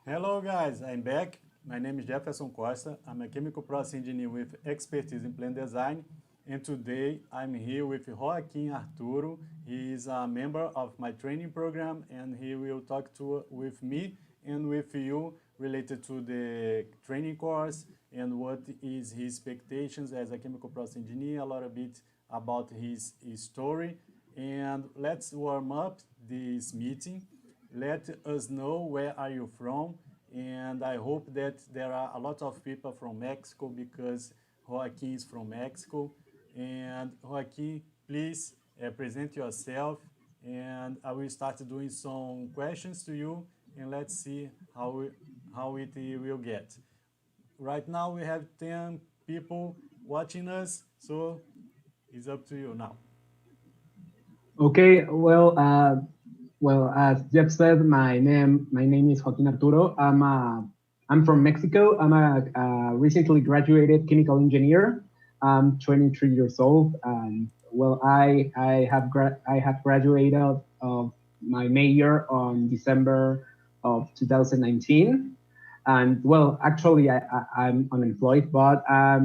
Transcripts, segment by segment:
Hello guys, I'm back. My name is Jeferson Costa. I'm a chemical process engineer with expertise in plant design. And today I'm here with Joaquin Arturo. He is a member of my training program and he will talk with me and with you related to the training course and what is his expectations as a chemical process engineer, a little bit about his story. And let's warm up this meeting. Let us know where are you from, and I hope that there are a lot of people from Mexico because Joaquin is from Mexico. And Joaquin, please present yourself, and I will start doing some questions to you, and let's see how it will get. Right now we have 10 people watching us, so it's up to you now. Okay, as Jeff said, my name is Joaquin Arturo. I'm from Mexico. I'm a recently graduated chemical engineer. I'm 23 years old, and I have graduated of my major on December of 2019. And actually, I'm unemployed, but I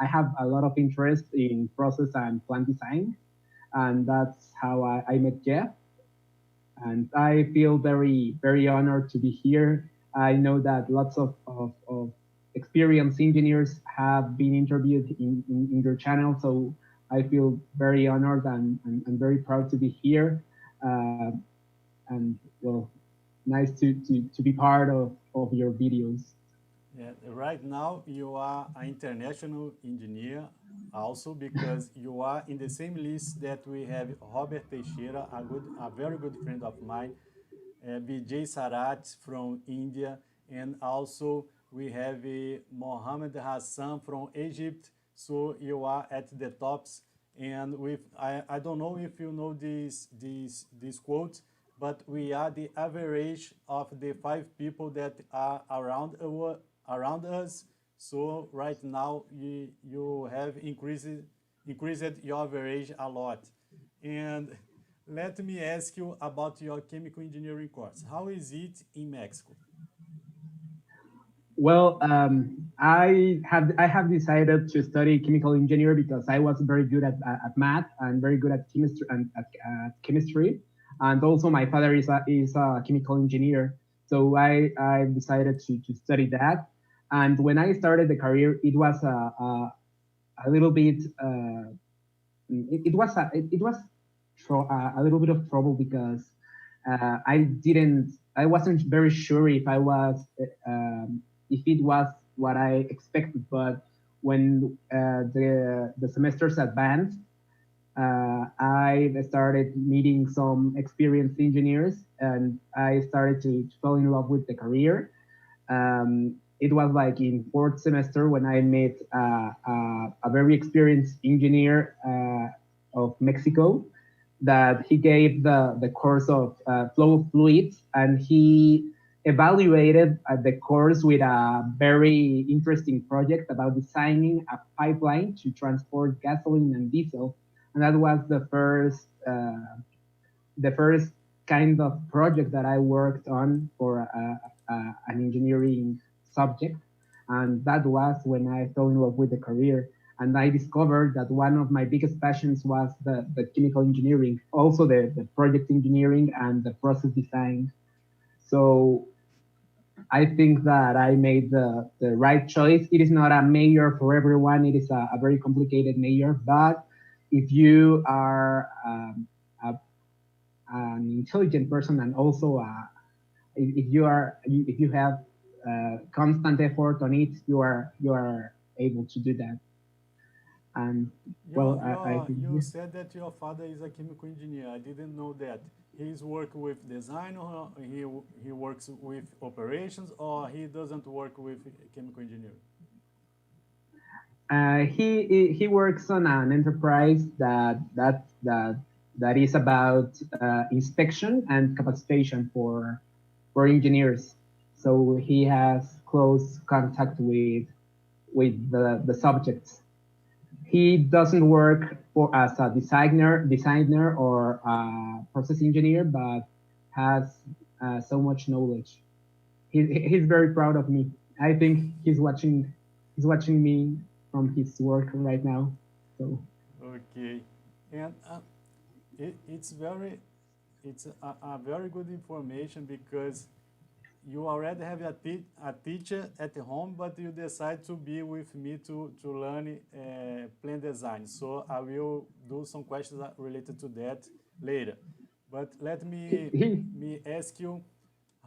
have a lot of interest in process and plant design, and that's how I met Jeff. And I feel very honored to be here. I know that lots of experienced engineers have been interviewed in your channel, so I feel very honored and very proud to be here. Uh, and nice to be part of your videos. Yeah, right now you are an international engineer also because you are in the same list that we have Robert Teixeira, a very good friend of mine, Vijay Sarat from India, and also we have Mohammed Hassan from Egypt. So you are at the tops. And I don't know if you know this quote, but we are the average of the five people that are around us. So right now you have increased your average a lot. And let me ask you about your chemical engineering course. How is it in Mexico? I have decided to study chemical engineer because I was very good at math and very good at chemistry, and also my father is a chemical engineer, so I decided to study that. And when I started the career, it was a little bit it was a little bit of trouble because I wasn't very sure if it was what I expected. But when the semesters advanced, I started meeting some experienced engineers, and I started to fall in love with the career. It was like in fourth semester when I met a very experienced engineer of Mexico, that he gave the course of flow of fluids, and he evaluated the course with a very interesting project about designing a pipeline to transport gasoline and diesel. And that was the first kind of project that I worked on for an engineering subject. And that was when I fell in love with the career. And I discovered that one of my biggest passions was the chemical engineering, also the project engineering and the process design. So I think that I made the right choice. It is not a major for everyone. It is a very complicated major, but if you are an intelligent person, and also if you have constant effort on it, you are able to do that. And I think, You yeah. said that your father is a chemical engineer. I didn't know that. He's work with design, or he works with operations, or he doesn't work with chemical engineering. He works on an enterprise that is about inspection and capacitation for engineers. So he has close contact with the subjects. He doesn't work as a designer or a process engineer, but has so much knowledge. he's very proud of me. I think he's watching me from his work right now. So Okay, and it's very it's a very good information because you already have a teacher at home, but you decide to be with me to learn plan design. So I will do some questions related to that later. But let me ask you,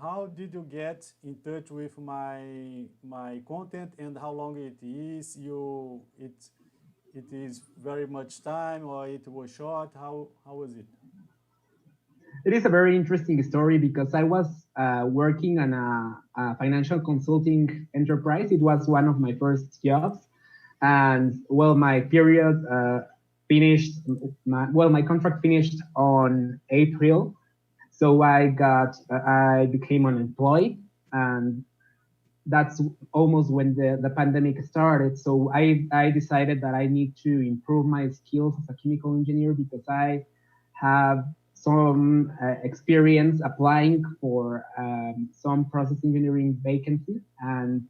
how did you get in touch with my content and how long it is? It is very much time or it was short? How was it? it is a very interesting story because I was working on a financial consulting enterprise. It was one of my first jobs, and well, my period finished. My contract finished on April, so I became unemployed, and that's almost when the pandemic started. So I decided that I need to improve my skills as a chemical engineer because I have some experience applying for some process engineering vacancies, and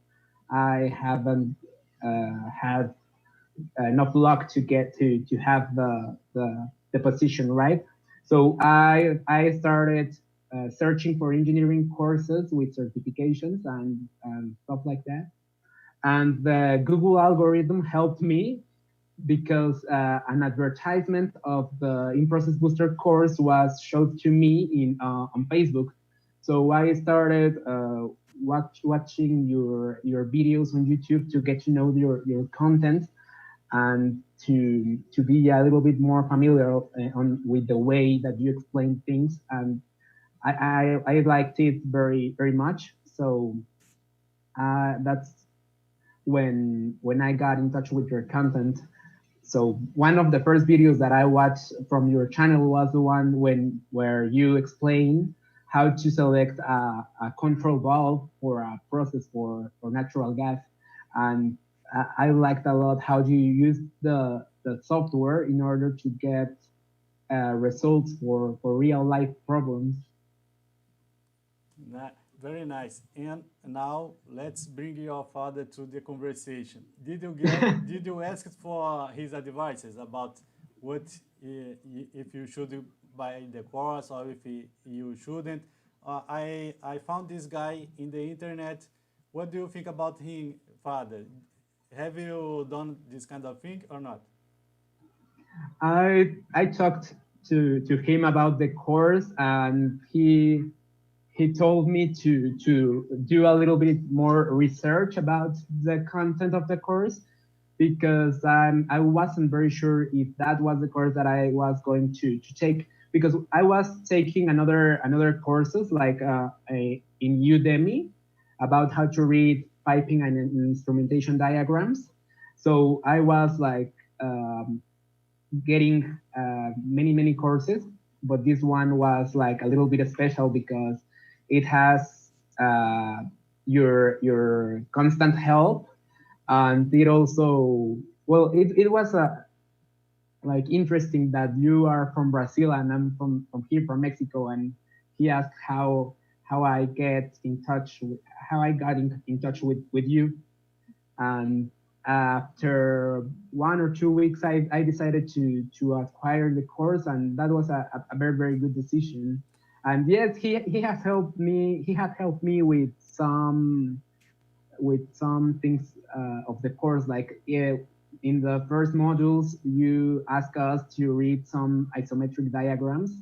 I haven't had enough luck to get to have the position, right? So I started searching for engineering courses with certifications and stuff like that. And the Google algorithm helped me because an advertisement of the INPROCESS Booster course was showed to me on Facebook. So I started watching your videos on YouTube to get to know your content and to be a little bit more familiar with the way that you explain things. And I liked it very much. So that's when I got in touch with your content. So one of the first videos that I watched from your channel was the one where you explain how to select a control valve for a process for natural gas. And I liked a lot how you use the software in order to get results for real life problems. Very nice. And now let's bring your father to the conversation. Did you ask for his advices about what if you should buy the course or if you shouldn't? I found this guy in the internet. What do you think about him, father? Have you done this kind of thing or not? I talked to him about the course, and he told me to do a little bit more research about the content of the course because I wasn't very sure if that was the course that I was going to take because I was taking another courses like in Udemy about how to read piping and instrumentation diagrams. So I was like getting many courses, but this one was like a little bit special because it has your constant help, and it also well it was like interesting that you are from Brazil and I'm from here from Mexico, and he asked how I get in touch with how I got in touch with you. And after 1 or 2 weeks, I decided to acquire the course, and that was a very good decision. And yes, he has helped me. He has helped me with some things of the course. Like in the first modules, you ask us to read some isometric diagrams,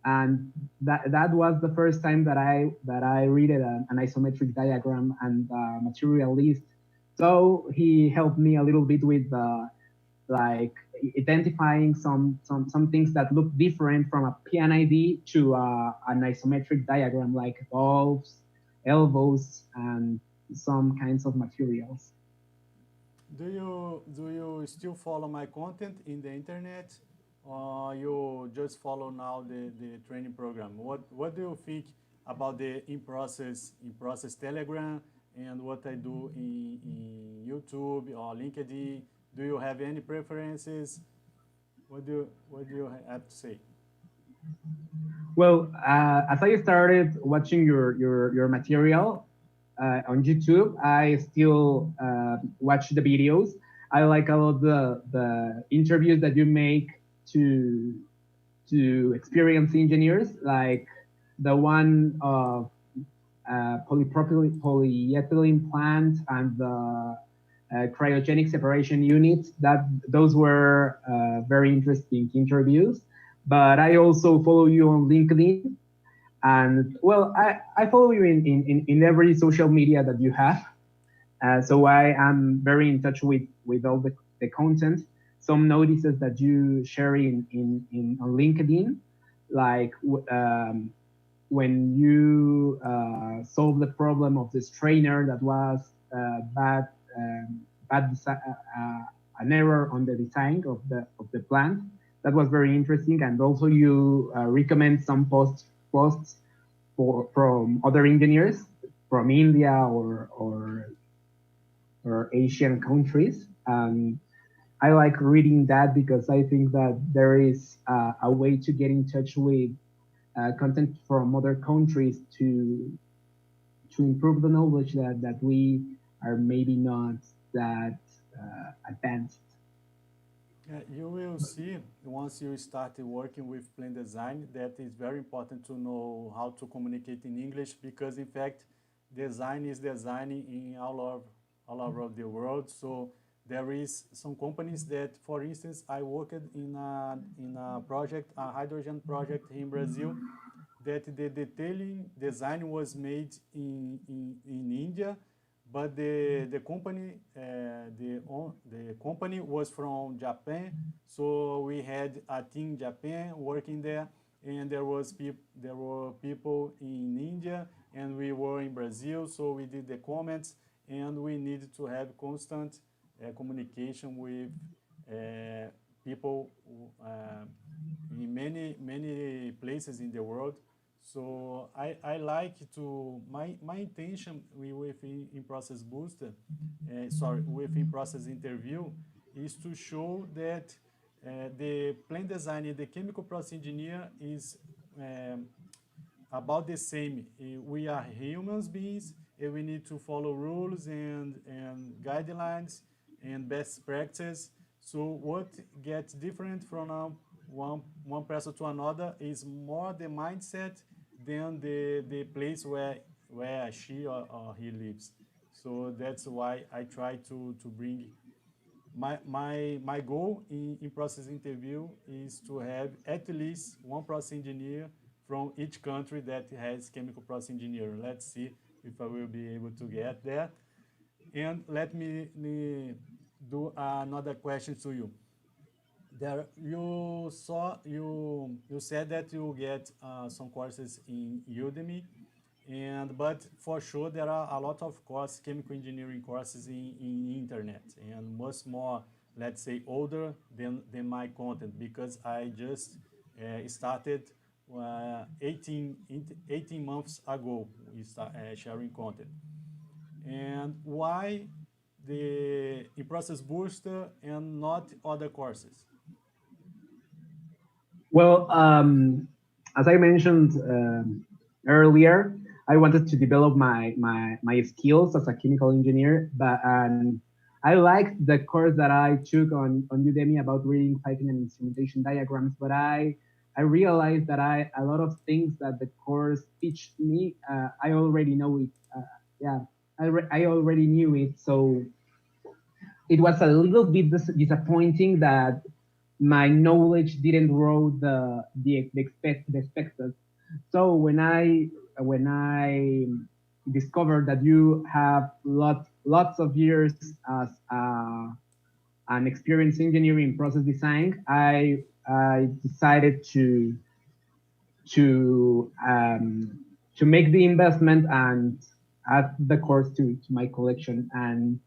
and that was the first time that I read an isometric diagram and material list. So he helped me a little bit with like identifying some things that look different from a PNID to an isometric diagram, like valves, elbows, and some kinds of materials. Do you still follow my content in the internet, or you just follow now the training program? What do you think about the in process Telegram and what I do in YouTube or LinkedIn? Do you have any preferences? What do you have to say? Well, as I started watching your material on YouTube, I still watch the videos. I like a lot the interviews that you make to experienced engineers, like the one of polyethylene plant and the cryogenic separation units. That those were very interesting interviews. But I also follow you on LinkedIn, and well, I follow you in every social media that you have. So I am very in touch with all the content. Some notices that you share in on LinkedIn, like when you solve the problem of this trainer that was bad, bad an error on the design of the plant. That was very interesting, and also you recommend some posts from other engineers from India or Asian countries. I like reading that because I think that there is a way to get in touch with content from other countries to improve the knowledge that we are maybe not that advanced. You will see once you start working with plan design that it's very important to know how to communicate in English, because in fact design is designing in all over the world. So there is some companies that, for instance, I worked in a project, a hydrogen project in Brazil, that the detailing design was made in India, but the company the company was from Japan, so we had a team in Japan working there, and there were people in India, and we were in Brazil, so we did the comments, and we needed to have constant communication with uh, people in many places in the world. So I like to, my intention with in-process booster, sorry, with in-process interview, is to show that the plant design and the chemical process engineer is um, about the same. We are humans beings, and we need to follow rules and guidelines and best practices. So what gets different from one person to another is more the mindset than the place where she or he lives. So that's why I try to bring my goal in process interview is to have at least one process engineer from each country that has chemical process engineering. Let's see if I will be able to get there. And let me do another question to you. There, you said that you get some courses in Udemy, and but for sure there are a lot of courses, chemical engineering courses in internet, and much more, let's say, older than my content, because I just started 18 months ago we start sharing content. And why the in-process booster and not other courses? Well, as I mentioned earlier, I wanted to develop my skills as a chemical engineer, but I liked the course that I took on Udemy about reading piping and instrumentation diagrams, but I realized that a lot of things that the course teach me, I already know it. Yeah, I already knew it, so it was a little bit disappointing that my knowledge didn't grow the expected. So when I discovered that you have lots of years as an experienced engineer in process design, I decided to to make the investment and add the course to my collection. And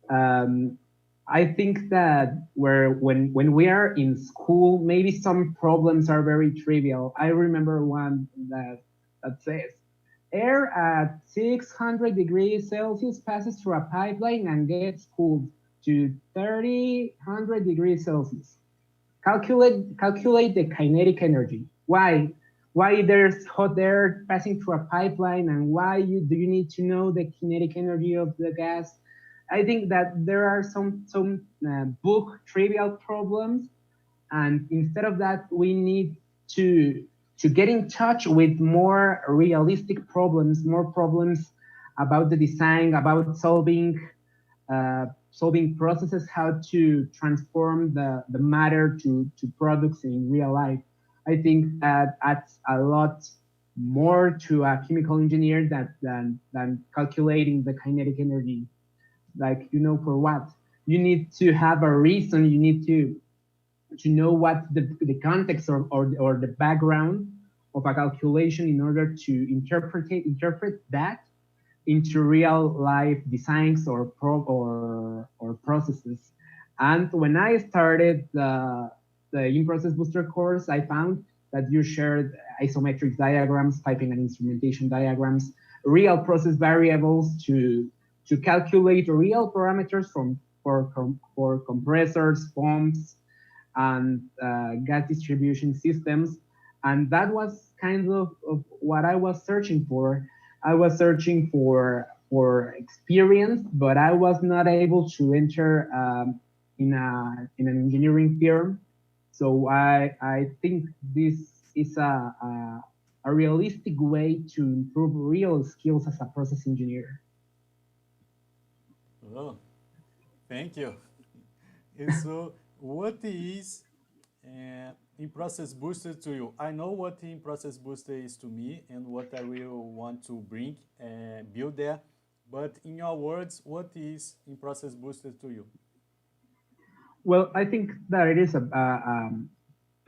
um, I think that when we are in school, maybe some problems are very trivial. I remember one that says air at 600 degrees Celsius passes through a pipeline and gets cooled to 300 degrees Celsius. Calculate the kinetic energy. why there's hot air passing through a pipeline, and why do you need to know the kinetic energy of the gas? I think that there are some book trivial problems, and instead of that, we need to get in touch with more realistic problems, more problems about the design, about solving processes, how to transform the matter to products in real life. I think that adds a lot more to a chemical engineer than calculating the kinetic energy. Like, for what? You need to have a reason, you need to know what the context or the background of a calculation in order to interpret that into real life designs or processes. And when I started the in-process booster course, I found that you shared isometric diagrams, piping and instrumentation diagrams, real process variables to calculate real parameters for compressors, pumps, and gas distribution systems. And that was kind of what I was searching for. I was searching for experience, but I was not able to enter in an engineering firm. So I think this is a realistic way to improve real skills as a process engineer. Oh, thank you. And so, what is in-process booster to you? I know what in-process booster is to me and what I will want to bring and build there. But in your words, what is in-process booster to you? Well, I think that it is a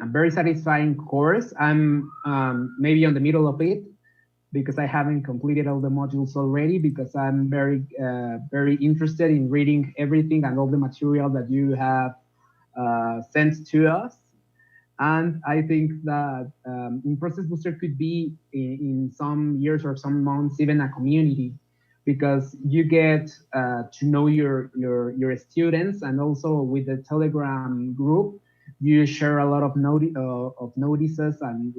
very satisfying course. I'm maybe on the middle of it because I haven't completed all the modules already, because I'm very interested in reading everything and all the material that you have sent to us. And I think that in-process booster could be in some years or some months even a community, because you get to know your students, and also with the Telegram group, you share a lot of notices and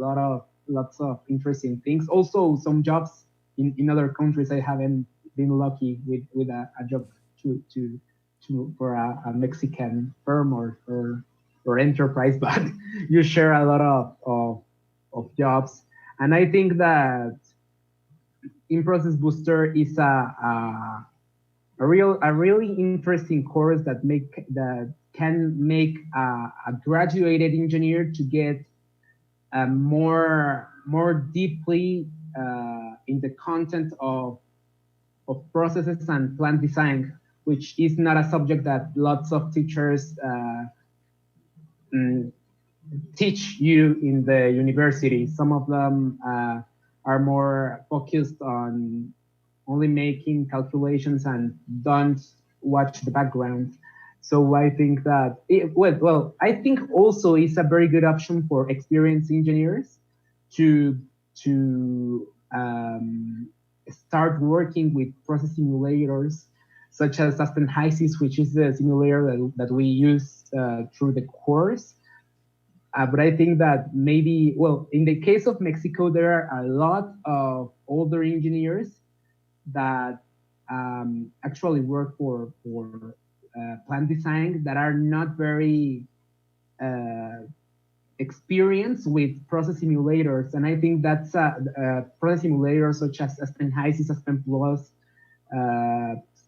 lots of interesting things. Also, some jobs in other countries. I haven't been lucky with a job for a Mexican firm or enterprise, but you share a lot of jobs. And I think that in-process booster is a really interesting course that can make a graduated engineer to get more deeply in the content of processes and plant design, which is not a subject that lots of teachers teach you in the university. Some of them are more focused on only making calculations and don't watch the background. So I think that I think also it's a very good option for experienced engineers to start working with process simulators such as Aspen HYSYS, which is the simulator that we use through the course. But I think that maybe, in the case of Mexico, there are a lot of older engineers that actually work for plant design that are not very experienced with process simulators. And I think that's process simulators such as Aspen HYSYS, Aspen Plus,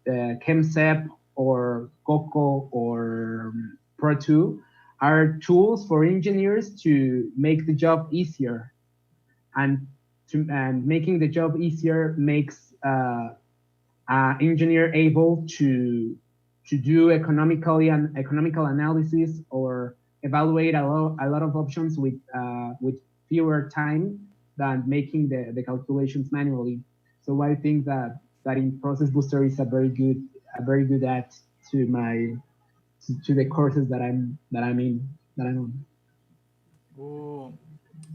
ChemSep, or Coco, or Pro2 are tools for engineers to make the job easier. And making the job easier makes an engineer able to do economical analysis or evaluate a lot of options with fewer time than making the calculations manually. So I think that in-process booster is a very good add to the courses that I'm on. Oh,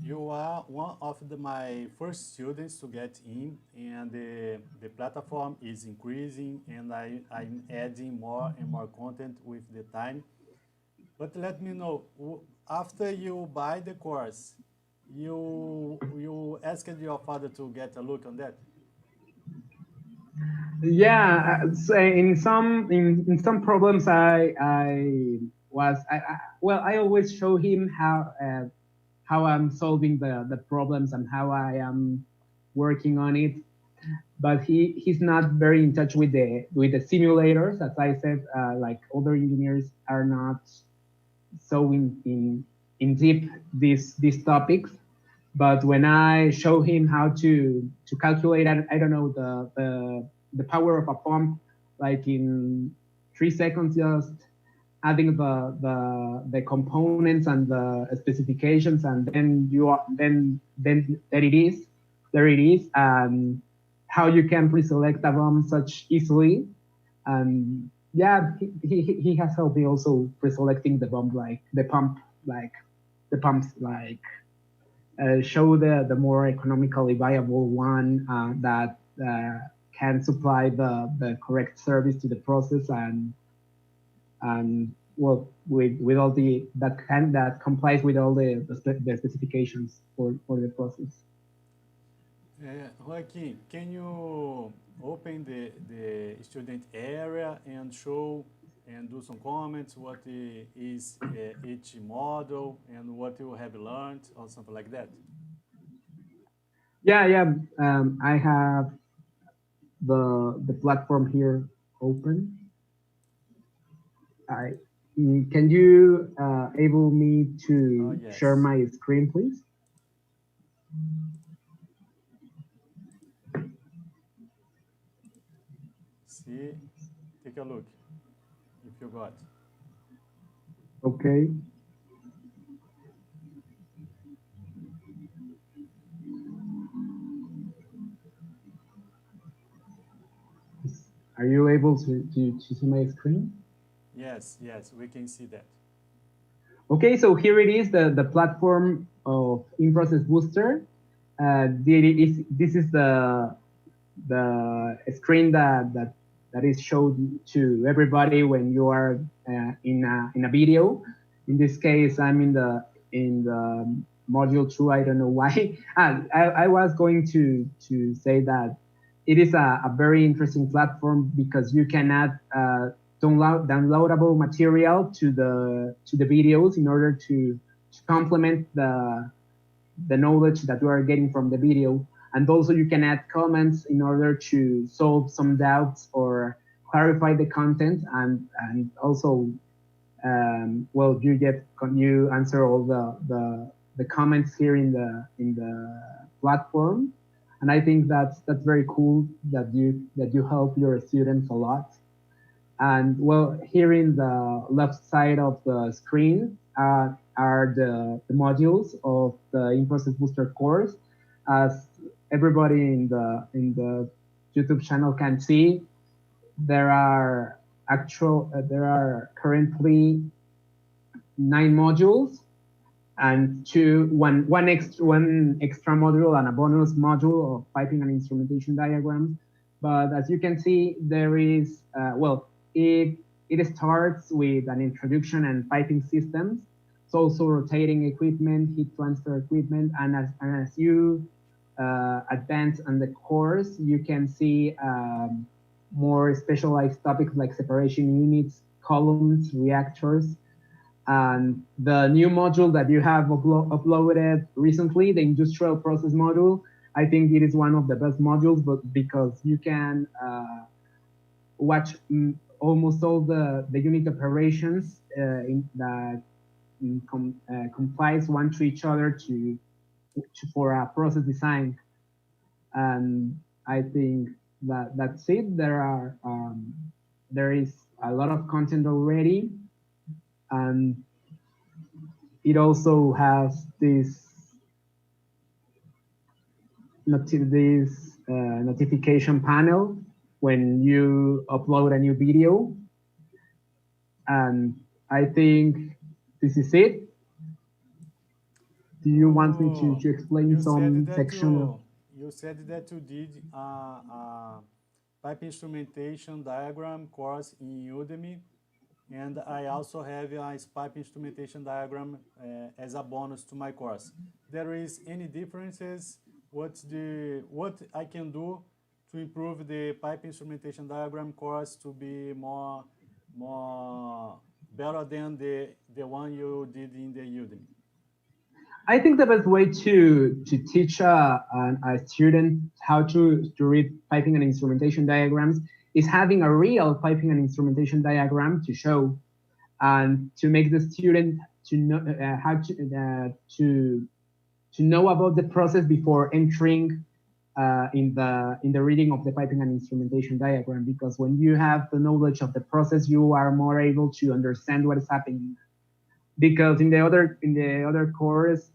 you are one of my first students to get in, and the platform is increasing, and I'm adding more and more content with the time. But let me know, after you buy the course, you asked your father to get a look on that? Yeah, so in some problems I always show him how I'm solving the problems and how I am working on it. But he's not very in touch with the simulators. As I said, like other engineers are not so in deep these topics. But when I show him how to calculate, I don't know, the power of a pump, like in 3 seconds, just adding the components and the specifications, and then then there it is, and how you can pre-select a bomb such easily. And yeah, he has helped me also pre-selecting the bomb, like the pumps, like show the more economically viable one that can supply the correct service to the process, and well, with all that complies with all the specifications for the process. Joaquin, can you open the student area and show and do some comments what is each model and what you have learned or something like that? Yeah. I have the platform here open. I Can you able me to share Yes. my screen, please? See, take a look if you got. Okay. Are you able to see my screen? Yes, we can see that. Okay, so here it is, the platform of INPROCESS Booster. This is the screen that is showed to everybody when you are in a video. In this case, I'm in the module 2. I don't know why. I was going to say that it is a very interesting platform because you can add downloadable material to the videos in order to complement the knowledge that you are getting from the video. And also you can add comments in order to solve some doubts or clarify the content, and also well, you answer all the comments here in the platform. And I think that's very cool that you help your students a lot. And well, here in the left side of the screen are the modules of the INPROCESS Booster course. As everybody in the YouTube channel can see, there are currently 9 modules and one extra module and a bonus module of piping and instrumentation diagrams. But as you can see, there is it starts with an introduction and piping systems. It's also rotating equipment, heat transfer equipment, and as you advance on the course, you can see more specialized topics like separation units, columns, reactors. And the new module that you have uploaded recently, the industrial process module, I think it is one of the best modules, but because you can watch almost all the unit operations that complies one to each other for a process design. And I think that's it. There is a lot of content already, and it also has this notification panel when you upload a new video. And I think this is it. Do you want me to explain some section? You said that you did a pipe instrumentation diagram course in Udemy, and I also have a pipe instrumentation diagram as a bonus to my course. There is any differences? What I can do to improve the pipe instrumentation diagram course to be more better than the one you did in the Udemy? I think the best way to teach a student how to read piping and instrumentation diagrams is having a real piping and instrumentation diagram to show, and to make the student to know how to know about the process before entering in the reading of the piping and instrumentation diagram. Because when you have the knowledge of the process, you are more able to understand what is happening. Because in the other course,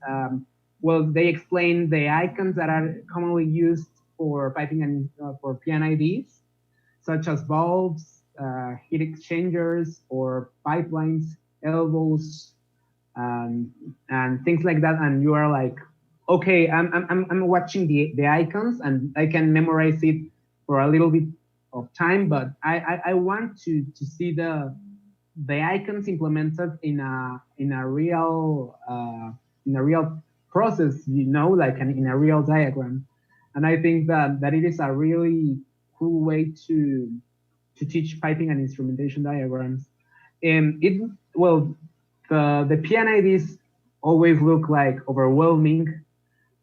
well, they explain the icons that are commonly used for piping and for PNIDs, such as valves, heat exchangers, or pipelines, elbows, and things like that. And you are like, okay, I'm watching the icons and I can memorize it for a little bit of time, but I want to see the icons implemented in a real process, you know, like in a real diagram. And I think that it is a really cool way to teach piping and instrumentation diagrams. And it well, the PNIDs always look like overwhelming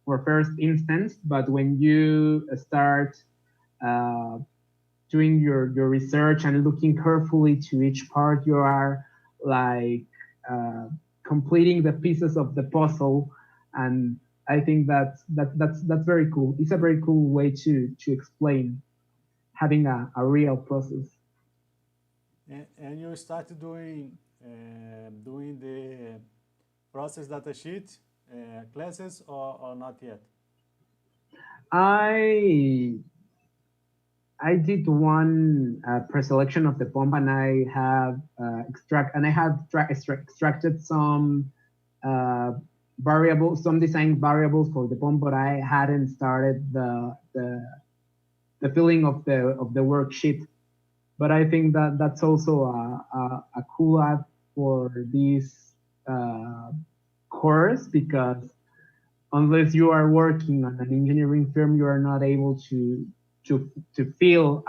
for first instance, but when you start uh, doing your research and looking carefully to each part, you are like uh, completing the pieces of the puzzle. And I think that's very cool. It's a very cool way to explain having a real process. And you started doing the process data sheet classes or not yet? I I did one pre-selection of the pump, and I have extracted some uh, variables, some design variables for the pump, but I hadn't started the filling of the worksheet. But I think that that's also a cool app for this uh, course, because unless you are working on an engineering firm, you are not able to fill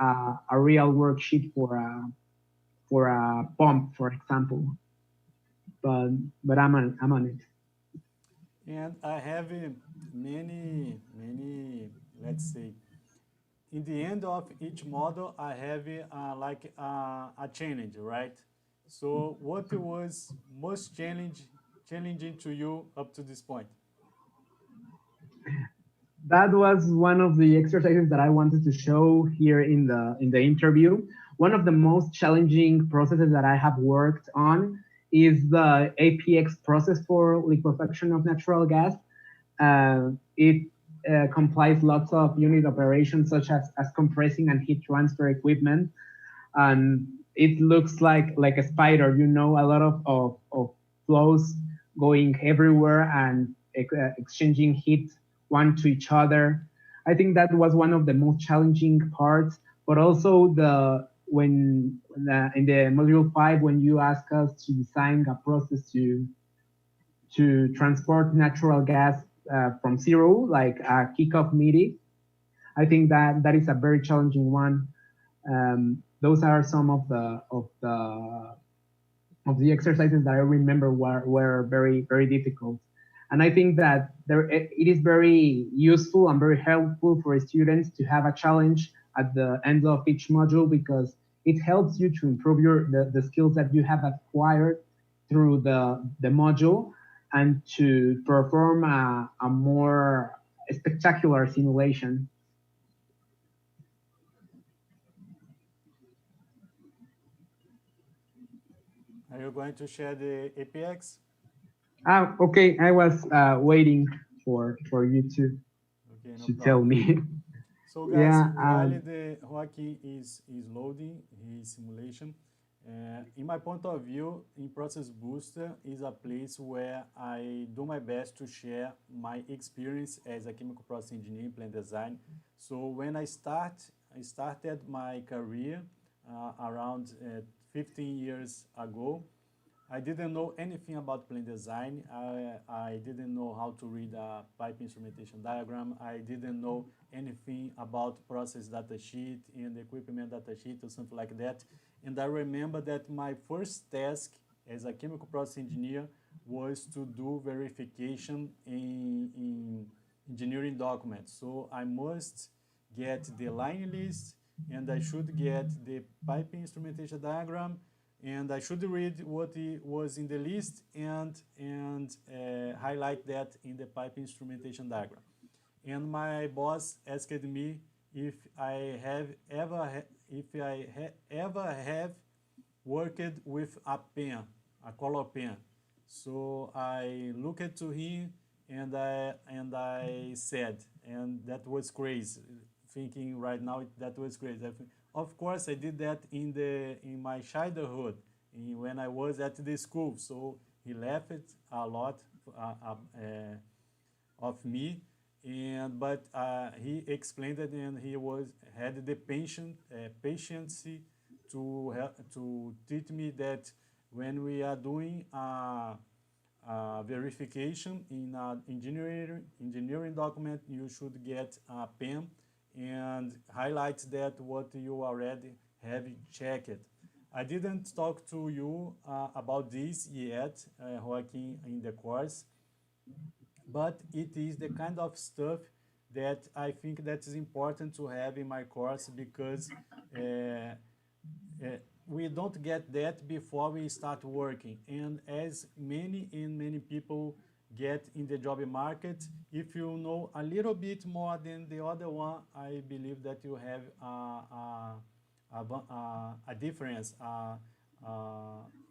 a real worksheet for a pump, for example. But I'm on it. And I have many, let's say, in the end of each model, I have like a challenge, right? So what was most challenging to you up to this point? That was one of the exercises that I wanted to show here in the interview. One of the most challenging processes that I have worked on is the APX process for liquefaction of natural gas. It complies lots of unit operations, such as compressing and heat transfer equipment, and it looks like a spider, you know, a lot of flows going everywhere and exchanging heat one to each other. I think that was one of the most challenging parts, but also in the module 5, when you ask us to design a process to transport natural gas from zero, like a kickoff meeting. I think that is a very challenging one. Those are some of the exercises that I remember were very difficult. And I think that it is very useful and very helpful for students to have a challenge at the end of each module, because it helps you to improve the skills that you have acquired through the module, and to perform a more spectacular simulation. Are you going to share the APX? Okay, I was waiting for you Okay, no to tell problem. me. So guys, Yeah. while the Joaquin is loading his simulation, in my point of view, INPROCESS Booster is a place where I do my best to share my experience as a chemical process engineer in plant design. So when I started my career around 15 years ago. I didn't know anything about plane design. I didn't know how to read a pipe instrumentation diagram. I didn't know anything about process data sheet and equipment data sheet or something like that. And I remember that my first task as a chemical process engineer was to do verification in engineering documents. So I must get the line list, and I should get the pipe instrumentation diagram, and I should read what was in the list and highlight that in the pipe instrumentation diagram. And my boss asked me if I have ever have worked with a pen, a color pen. So I looked to him and I said, and that was crazy. Thinking right now that was crazy. Of course, I did that in my childhood, when I was at the school. So he laughed a lot of me, but he explained it, and he had the patience to teach me that when we are doing verification in an engineering document, you should get a pen and highlight that what you already have checked. I didn't talk to you about this yet, Joaquin, in the course, but it is the kind of stuff that I think that is important to have in my course, because uh, we don't get that before we start working. And as many people get in the job market, if you know a little bit more than the other one, I believe that you have a difference,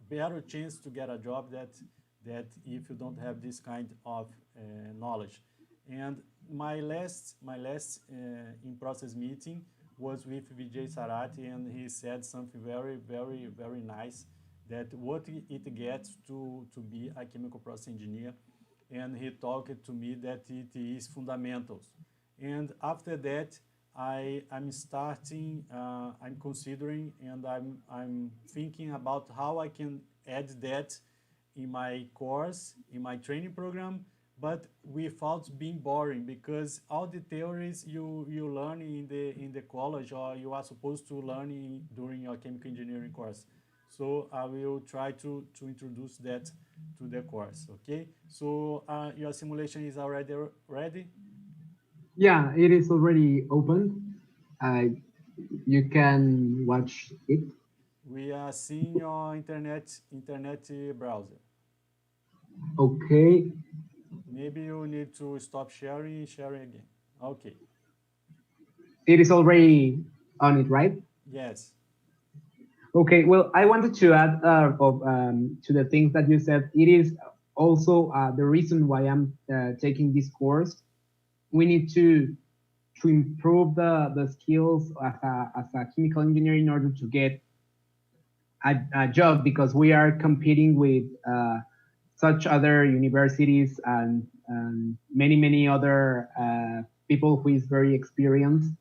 better chance to get a job that if you don't have this kind of knowledge. And my last in process meeting was with Vijay Sarati, and he said something very nice, that what it gets to be a chemical process engineer. And he talked to me that it is fundamentals. And after that, I'm considering, and I'm thinking about how I can add that in my course, in my training program, but without being boring, because all the theories you learn in the college, or you are supposed to learn during your chemical engineering course. So I will try to introduce that to the course. Okay. So your simulation is already ready. Yeah, it is already open. Uh, you can watch it. We are seeing your internet browser. Okay, Maybe you need to stop sharing again. Okay. it is already on it, right? Yes. Okay, well, I wanted to add to the things that you said. It is also the reason why I'm taking this course. We need to improve the skills as a chemical engineer in order to get a job, because we are competing with such other universities and many other people who is very experienced,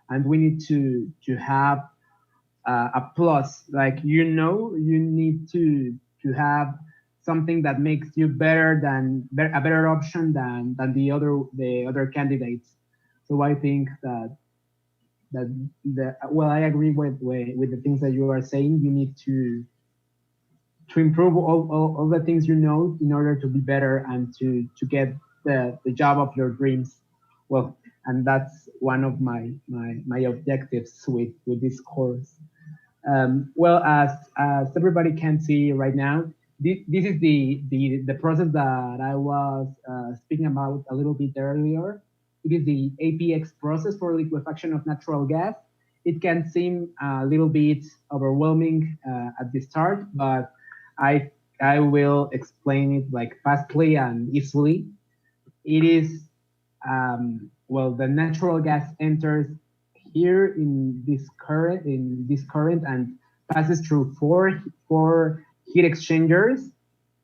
and we need to have a plus. Like, you need to have something that makes you better than a better option than the other candidates. So I think that well, I agree with the things that you are saying. You need to improve all the things in order to be better and to get the job of your dreams. Well, and that's one of my objectives with this course. Well, as everybody can see right now, this is the process that I was speaking about a little bit earlier. It is the APX process for liquefaction of natural gas. It can seem a little bit overwhelming at the start, but I I will explain it like fastly and easily. It is well, the natural gas enters here in this current and passes through four heat exchangers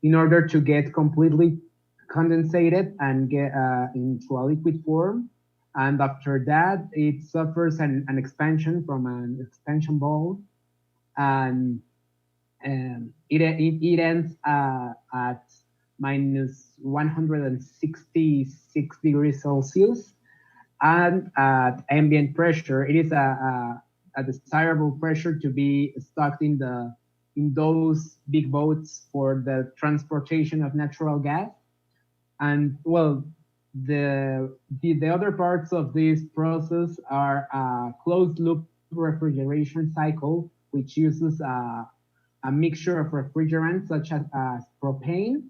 in order to get completely condensated and get into a liquid form. And after that, it suffers an expansion from an expansion ball, and it ends at minus 166 degrees Celsius, and at ambient pressure, it is a desirable pressure to be stocked in those big boats for the transportation of natural gas. And well, the other parts of this process are a closed loop refrigeration cycle, which uses a mixture of refrigerants such as propane.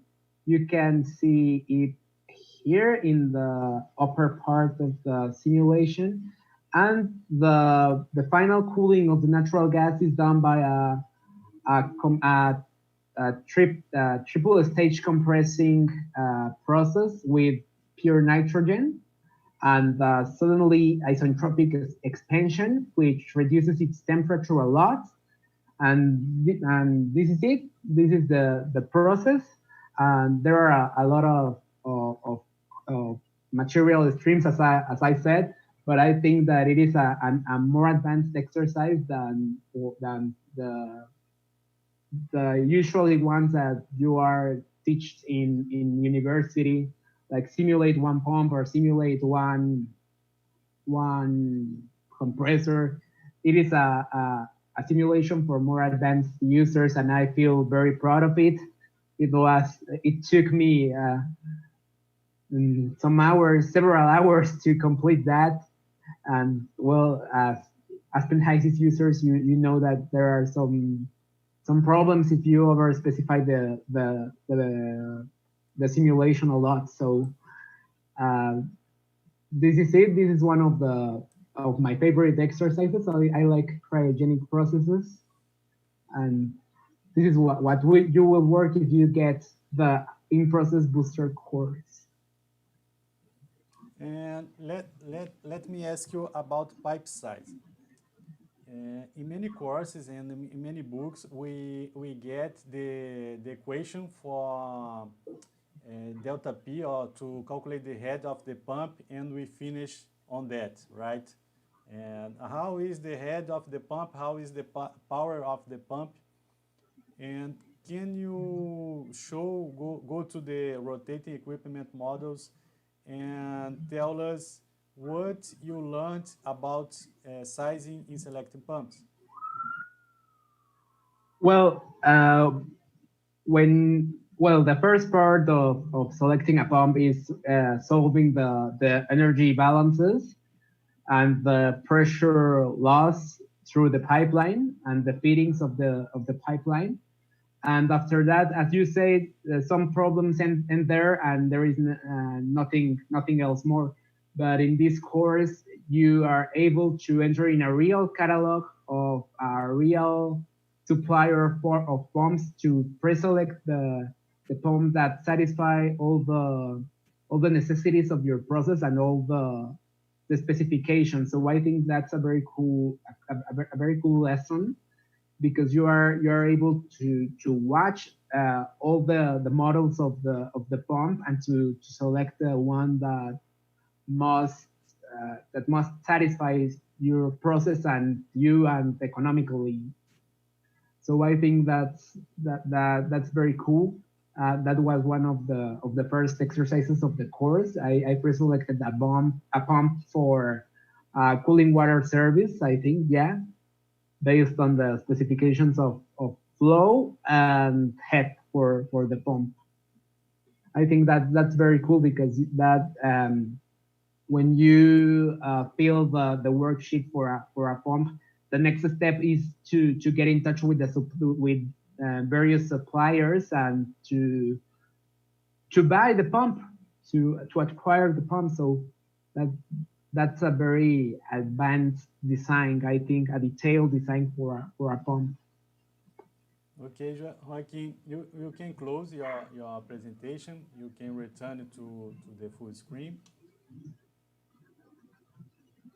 You can see it here in the upper part of the simulation. And the final cooling of the natural gas is done by triple stage compressing process with pure nitrogen, and suddenly isentropic expansion, which reduces its temperature a lot. And this is it. This is the process. And there are a lot of material streams, as I said, but I think that it is a more advanced exercise than the usually ones that you are taught in university, like simulate one pump or simulate one compressor. It is a simulation for more advanced users, and I feel very proud of it. It took me some hours, several hours to complete that. And well, as Aspen HYSYS users, you know that there are some problems if you over specify the simulation a lot. So this is it. This is one of my favorite exercises. I like cryogenic processes, and this is what you will work if you get the INPROCESS Booster course. And let me ask you about pipe size. In many courses and in many books, we get the equation for delta P, or to calculate the head of the pump, and we finish on that, right? And how is the head of the pump? How is the power of the pump? And can you go to the rotating equipment models and tell us what you learned about sizing in selecting pumps? Well, the first part of selecting a pump is solving the energy balances and the pressure loss through the pipeline and the fittings of the pipeline. And after that, as you said, some problems end there, and there is nothing else more. But in this course, you are able to enter in a real catalog of a real supplier of pumps to pre-select the pump that satisfy all the necessities of your process and all the specifications. So I think that's a very cool lesson, because you are able to watch all the models of the pump and to select the one that must satisfy your process and you and economically. So I think that's very cool. That was one of the first exercises of the course. I pre-selected a pump for cooling water service, I think, yeah, based on the specifications of flow and head for the pump. I think that's very cool, because that when you fill the worksheet for a pump, the next step is to get in touch with various suppliers and to buy the pump, to acquire the pump. So that's a very advanced design, I think, a detailed design for a pump. Okay, Joaquin, you can close your presentation. You can return to the full screen.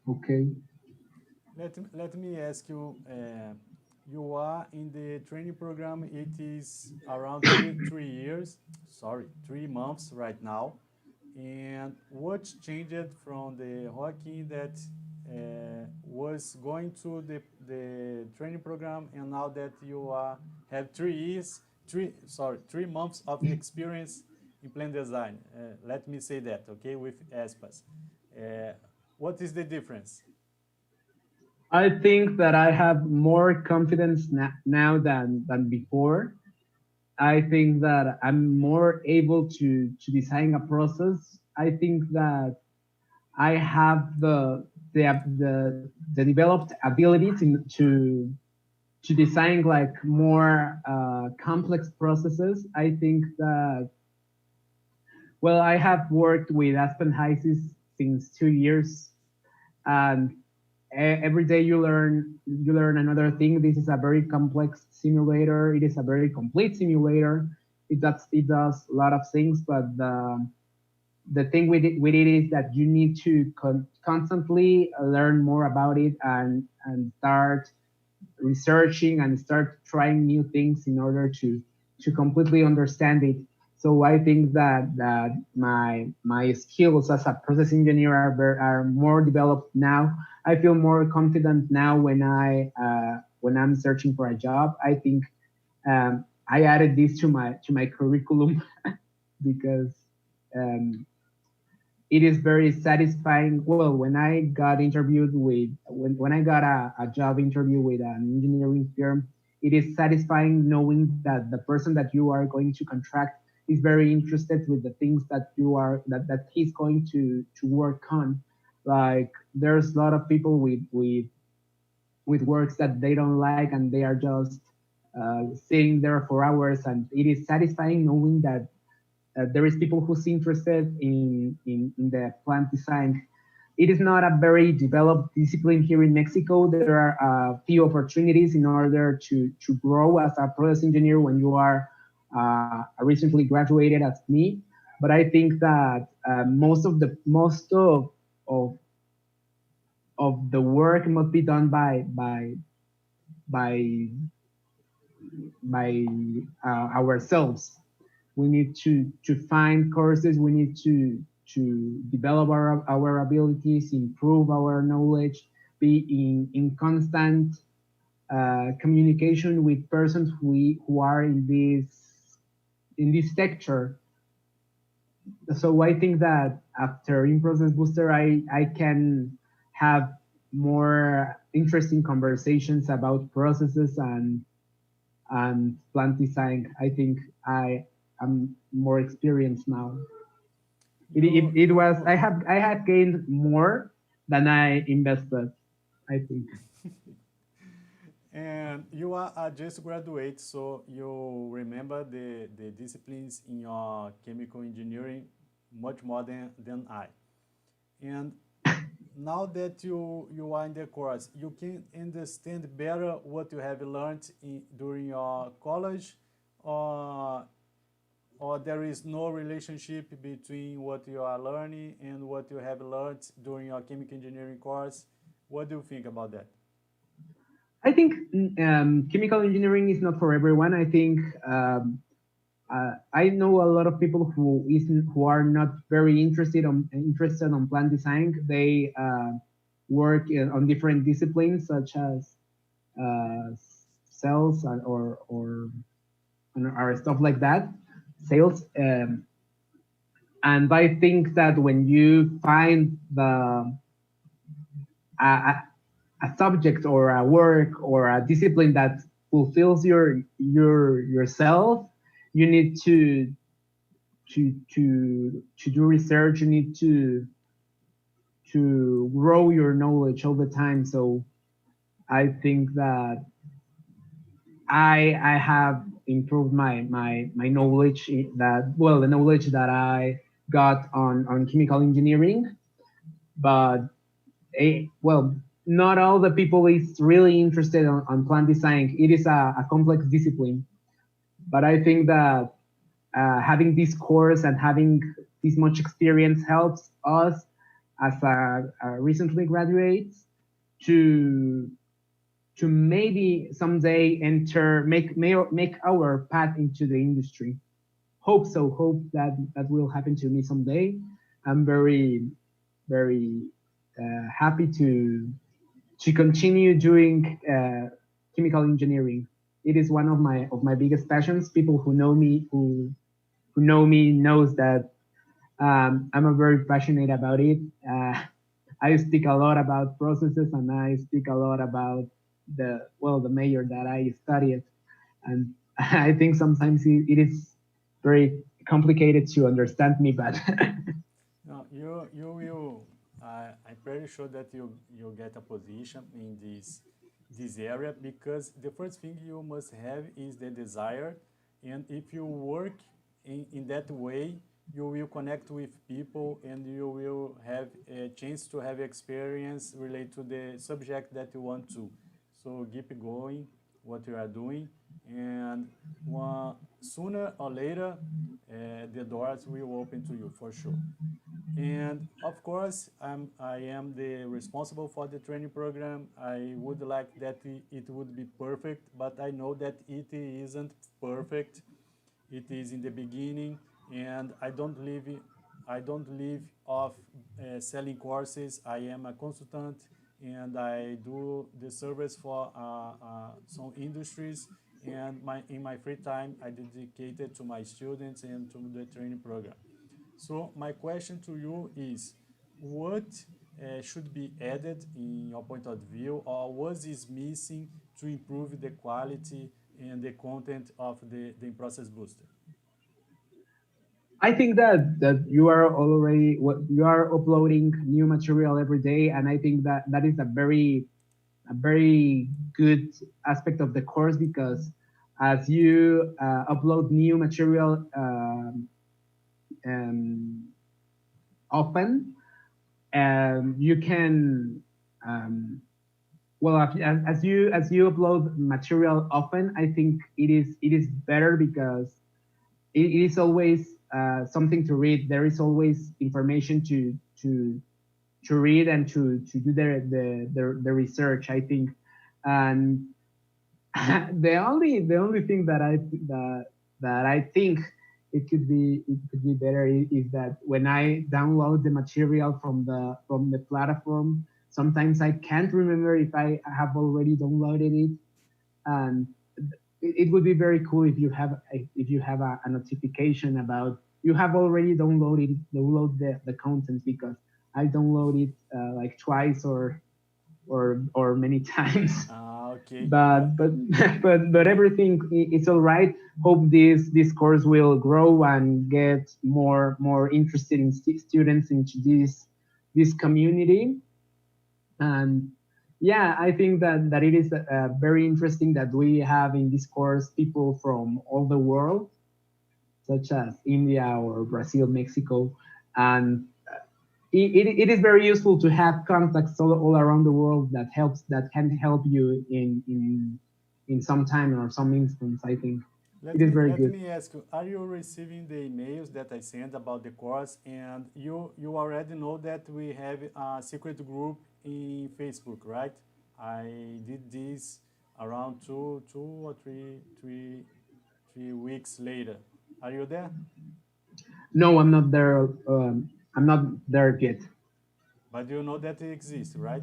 Okay. Let me ask you, you are in the training program. It is around 3 months right now. And what changed from the Joaquin that was going to the training program, and now that you are have 3 months of experience in plant design. Let me say that, okay, with Aspas. What is the difference? I think that I have more confidence now than before. I think that I'm more able to design a process. I think that I have the developed ability to design like more complex processes. I think that, well, I have worked with Aspen HYSYS since 2 years, and every day you learn another thing. This is a very complex simulator. It is a very complete simulator. It does a lot of things, but the thing with it is that you need to constantly learn more about it and start researching and start trying new things in order to completely understand it. So I think that my skills as a process engineer are more developed now. I feel more confident now when I'm searching for a job. I think I added this to my curriculum because um, it is very satisfying. Well, when I got interviewed with when I got a job interview with an engineering firm, it is satisfying knowing that the person that you are going to contract is very interested with the things that that he's going to work on. Like there's a lot of people with works that they don't like and they are just sitting there for hours, and it is satisfying knowing that there is people who's interested in the plant design. It is not a very developed discipline here in Mexico. There are a few opportunities in order to grow as a process engineer when you are recently graduated as me. But I think that most of the work must be done by by ourselves. We need to find courses. We need to develop our abilities, improve our knowledge, be in constant communication with persons who are in this sector. So I think that after INPROCESS Booster, I can have more interesting conversations about processes and plant design. I think I'm more experienced now. It was I have gained more than I invested, I think. And you are a just graduate, so you remember the disciplines in your chemical engineering much more than I. And now that you are in the course, you can understand better what you have learned during your college, or there is no relationship between what you are learning and what you have learned during your chemical engineering course. What do you think about that? I think chemical engineering is not for everyone. I think I know a lot of people who are not very interested on plant design. They work on different disciplines such as uh, cells or stuff like that, sales. And I think that when you find a, a subject or a work or a discipline that fulfills yourself, you need to do research. You need to grow your knowledge all the time. So I think that I have improved my knowledge the knowledge that I got on chemical engineering. But well, not all the people is really interested on plant design. It is a complex discipline. But I think that having this course and having this much experience helps us as a recently graduates to maybe someday make our path into the industry. Hope so. Hope that will happen to me someday. I'm very happy to continue doing chemical engineering. it is one of my biggest passions. People who know me who know me knows that I'm a very passionate about it. I speak a lot about processes, and I speak a lot about the major that I studied, and I think sometimes it is very complicated to understand me, but No, you will. I'm pretty sure that you get a position in this area because the first thing you must have is the desire, and if you work in that way, you will connect with people and you will have a chance to have experience related to the subject that you want to. So keep going what you are doing, and sooner or later, the doors will open to you for sure. And of course, I am the responsible for the training program. I would like that it would be perfect, but I know that it isn't perfect. It is in the beginning, and I don't live off selling courses. I am a consultant, and I do the service for some industries. And in my free time, I dedicate it to my students and to the training program. So my question to you is, what should be added in your point of view, or what is missing to improve the quality and the content of the in-process booster? I think that you are already you are uploading new material every day, and I think that that is a very good aspect of the course because as you upload new material um, often, you can as you upload material often, I think it is better because it is always something to read. There is always information to read and to do the research. I think, and the only thing that I think it could be better is that when I download the material from the platform, sometimes I can't remember if I have already downloaded it, and it would be very cool if you have a notification about you have already download the content because I download it like twice or many times. Okay. But but everything is all right. Hope this course will grow and get more interested in students into this community. And yeah, I think that it is very interesting that we have in this course people from all the world, such as India or Brazil, Mexico, and it is very useful to have contacts all around the world that can help you in some time or some instance. I think it is very Let good. me ask you, are you receiving the emails that I sent about the course? And you already know that we have a secret group in Facebook, right? I did this around two or three weeks later. Are you there? No, I'm not there. I'm not there yet. But you know that it exists, right?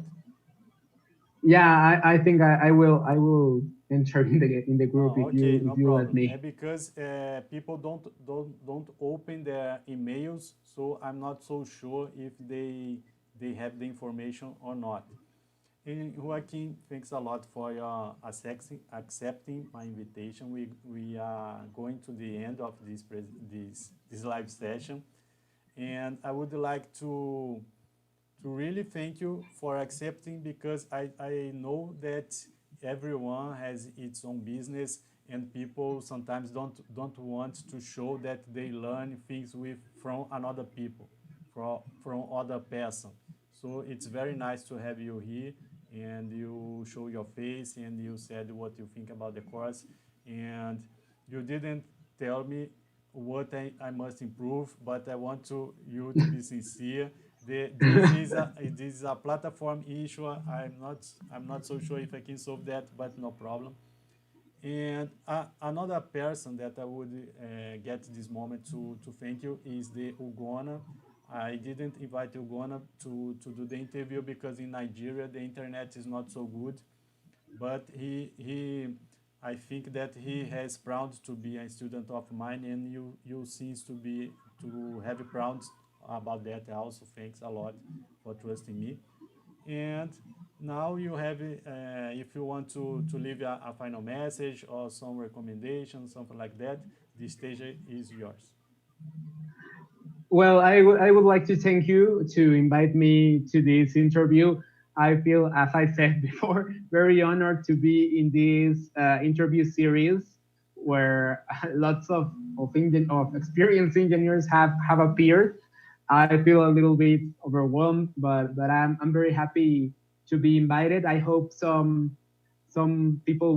Yeah, I think I will enter in the group Oh, okay, if no you let problem. me. Because people don't open their emails, so I'm not so sure if they have the information or not. And Joaquin, thanks a lot for your accepting my invitation. We are going to the end of this live session, and I would like to really thank you for accepting because I know that everyone has its own business and people sometimes don't want to show that they learn things from another people, from other person. So it's very nice to have you here and you show your face and you said what you think about the course, and you didn't tell me what I must improve, but I want you to be sincere. This is a platform issue. I'm not so sure if I can solve that, but no problem. And another person that I would get this moment to thank you is the Ugona. I didn't invite Ugona to do the interview because in Nigeria the internet is not so good, but I think that he has proud to be a student of mine, and you seems to have proud about that also. Thanks a lot for trusting me. And now you have, if you want to leave a final message or some recommendation, something like that, the stage is yours. Well, I would like to thank you to invite me to this interview. I feel, as I said before, very honored to be in this interview series where lots of experienced engineers have appeared. I feel a little bit overwhelmed, but I'm very happy to be invited. I hope some people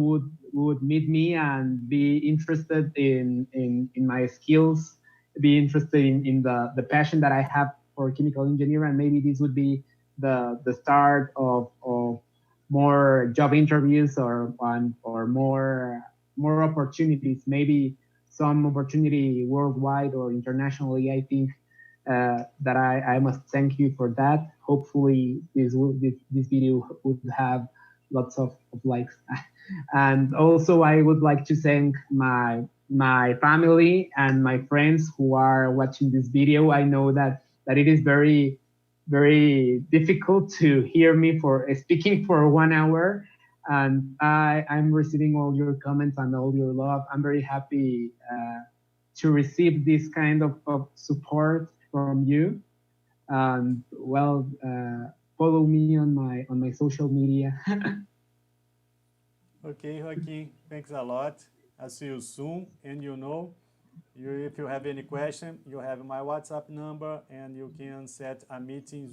would meet me and be interested in my skills, be interested in the passion that I have for chemical engineering, and maybe this would be the start of more job interviews or more opportunities, maybe some opportunity worldwide or internationally. I think that I must thank you for that. Hopefully this video would have lots of likes. And also I would like to thank my family and my friends who are watching this video. I know that it is very difficult to hear me for speaking for 1 hour, and I'm receiving all your comments and all your love. I'm very happy to receive this kind of support from you. And well, follow me on my social media. Okay, Joaquin, thanks a lot. I'll see you soon. And if you have any question, you have my WhatsApp number, and you can set a meeting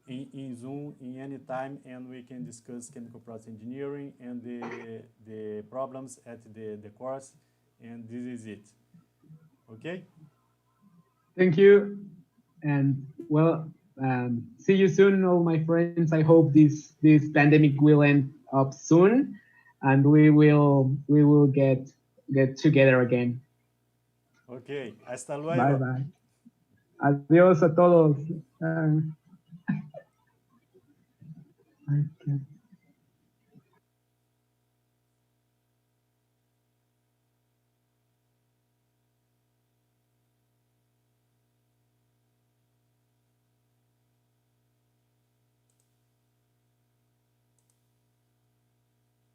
in Zoom in any time, and we can discuss chemical process engineering and the problems at the course. And this is it. Okay? Thank you. And well, see you soon, all my friends. I hope this pandemic will end up soon, and we will get together again. Ok, hasta Bye luego. bye. Adiós a todos. I can't.